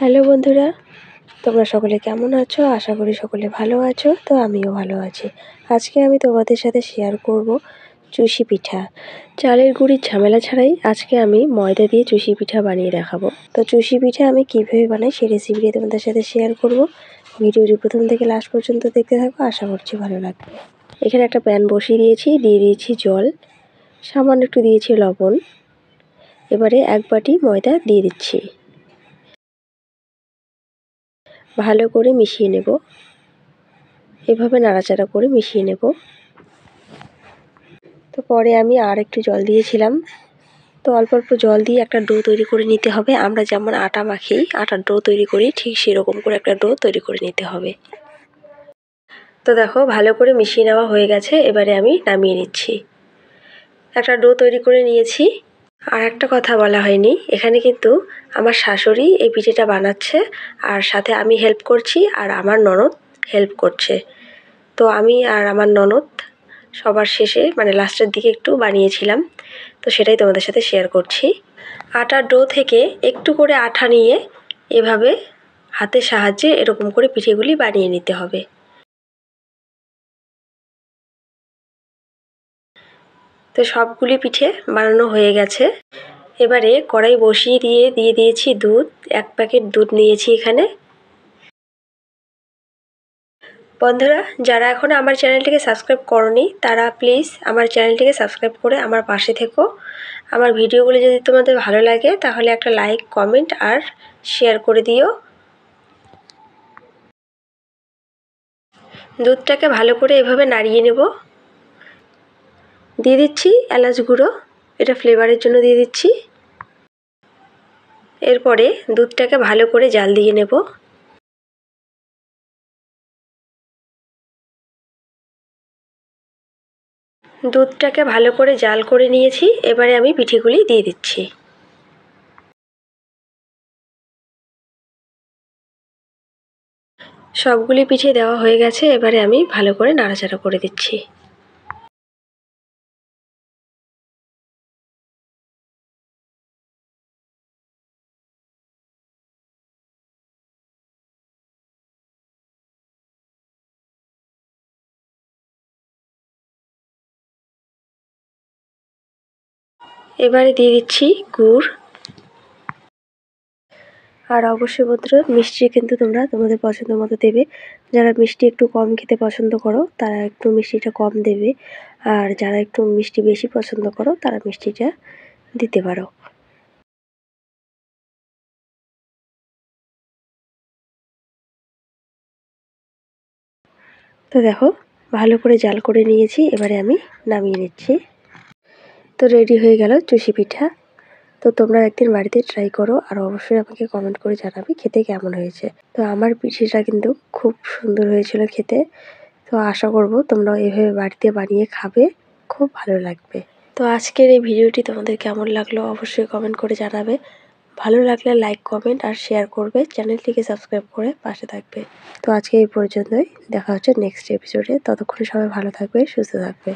Hello বন্ধুরা, তোমরা সকলে কেমন আছো? আশা করি সকলে ভালো আছো। তো আমিও ভালো আছি। আজকে আমি তোমাদের সাথে শেয়ার করব চুষি পিঠা। চালের গুঁড়ির ঝামেলা ছাড়াই আজকে আমি ময়দা দিয়ে চুষি পিঠা বানিয়ে দেখাবো। তো চুষি পিঠা আমি কীভাবে বানাই সেই রেসিপিটি তোমাদের সাথে শেয়ার করব। ভিডিওটি প্রথম থেকে লাস্ট পর্যন্ত দেখতে থাকো, আশা করছি ভালো লাগবে। এখানে একটা প্যান বসিয়ে দিয়েছি, দিয়ে দিয়েছি জল, সামান্য একটু দিয়েছি লবণ। এবারে এক বাটি ময়দা দিয়ে দিচ্ছি, ভালো করে মিশিয়ে নেব। এভাবে নাড়াচাড়া করে মিশিয়ে নেব। তো পরে আমি আর একটু জল দিয়েছিলাম। তো অল্প অল্প জল দিয়ে একটা ডো তৈরি করে নিতে হবে। আমরা যেমন আটা মাখি, আটার ডো তৈরি করি, ঠিক সেরকম করে একটা ডো তৈরি করে নিতে হবে। তো দেখো ভালো করে মিশিয়ে নেওয়া হয়ে গেছে। এবারে আমি নামিয়ে নিচ্ছি। একটা ডো তৈরি করে নিয়েছি। আর একটা কথা বলা হয়নি, এখানে কিন্তু আমার শাশুড়ি এই পিঠেটা বানাচ্ছে, আর সাথে আমি হেল্প করছি, আর আমার ননদ হেল্প করছে। তো আমি আর আমার ননদ সবার শেষে মানে লাস্টের দিকে একটু বানিয়েছিলাম, তো সেটাই তোমাদের সাথে শেয়ার করছি। আটার ডো থেকে একটু করে আঠা নিয়ে এভাবে হাতের সাহায্যে এরকম করে পিঠেগুলি বানিয়ে নিতে হবে। তো সবগুলি পিঠে বানানো হয়ে গেছে। এবারে কড়াই বসিয়ে দিয়ে দিয়েছি দুধ। 1 প্যাকেট দুধ নিয়েছি এখানে। বন্ধুরা, যারা এখনও আমার চ্যানেলটিকে সাবস্ক্রাইব করোনি তারা প্লিজ আমার চ্যানেলটিকে সাবস্ক্রাইব করে আমার পাশে থেকো। আমার ভিডিওগুলি যদি তোমাদের ভালো লাগে তাহলে একটা লাইক, কমেন্ট আর শেয়ার করে দিও। দুধটাকে ভালো করে এভাবে নাড়িয়ে নেব। দিয়ে দিচ্ছি এলাচ গুঁড়ো, এটা ফ্লেভারের জন্য দিয়ে দিচ্ছি। এরপরে দুধটাকে ভালো করে জাল দিয়ে নেব। দুধটাকে ভালো করে জাল করে নিয়েছি। এবারে আমি পিঠেগুলি দিয়ে দিচ্ছি। সবগুলি পিঠে দেওয়া হয়ে গেছে। এবারে আমি ভালো করে নাড়াচাড়া করে দিচ্ছি। এবারে দিয়ে দিচ্ছি গুড়। আর অবশ্যই বন্ধুরা, মিষ্টি কিন্তু তোমরা তোমাদের পছন্দ মতো দেবে। যারা মিষ্টি একটু কম খেতে পছন্দ করো তারা একটু মিষ্টিটা কম দেবে, আর যারা একটু মিষ্টি বেশি পছন্দ করো তারা মিষ্টিটা দিতে পারো। তো দেখো ভালো করে জাল করে নিয়েছি। এবারে আমি নামিয়ে নিচ্ছি। তো রেডি হয়ে গেল চুষি পিঠা। তো তোমরা একদিন বাড়িতে ট্রাই করো, আর অবশ্যই আমাকে কমেন্ট করে জানাবে খেতে কেমন হয়েছে। তো আমার পিঠেটা কিন্তু খুব সুন্দর হয়েছিল খেতে। তো আশা করব তোমরাও এভাবে বাড়িতে বানিয়ে খাবে, খুব ভালো লাগবে। তো আজকের এই ভিডিওটি তোমাদের কেমন লাগলো অবশ্যই কমেন্ট করে জানাবে। ভালো লাগলে লাইক, কমেন্ট আর শেয়ার করবে। চ্যানেলটিকে সাবস্ক্রাইব করে পাশে থাকবে। তো আজকে এই পর্যন্তই। দেখা হচ্ছে নেক্সট এপিসোডে। ততক্ষণে সবাই ভালো থাকবে, সুস্থ থাকবে।